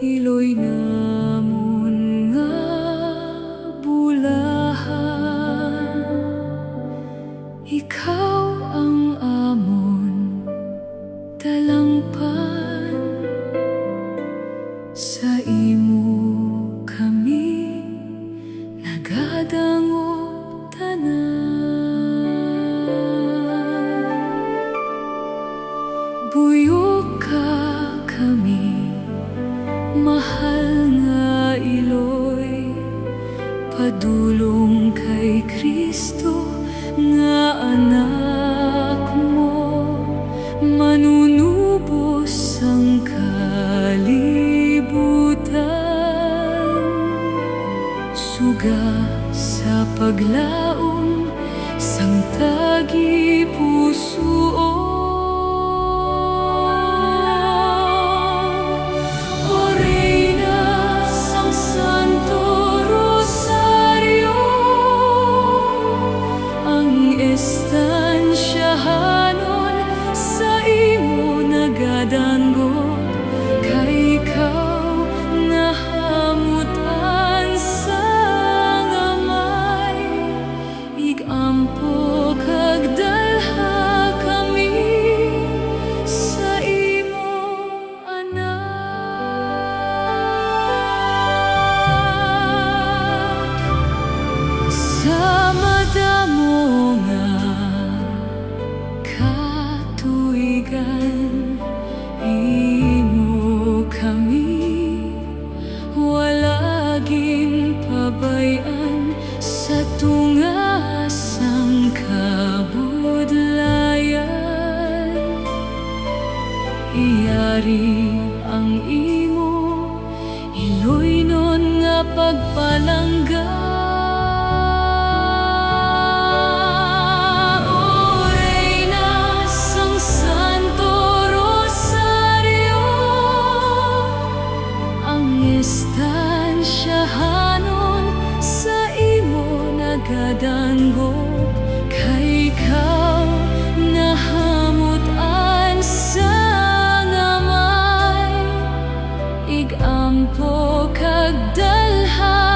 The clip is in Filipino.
iloy namon nga bulahan. Ikaw ang amon talangpan, sa imo kami nagadangop tanan. Buyok ka kami, mahal nga iloy, padulong kay Kristo nga anak mo, manunubos ang kalibutan. Suga sa paglaom sang tagi-pusoon. Estansyahanon sa imo nagadanggop, kay ikaw nahamutan sa ngamay. Igampo kag dalha kami sa imo anak. Sa madamo katuigan, imo kami walaging pabayan sa tungasang kabudlayan. Iyari ang imo iloynon nga pagpalangga. Estansyahanon sa imo nagadanggop, kay ikaw nahamutan sa ngamay. Igampo kag dalha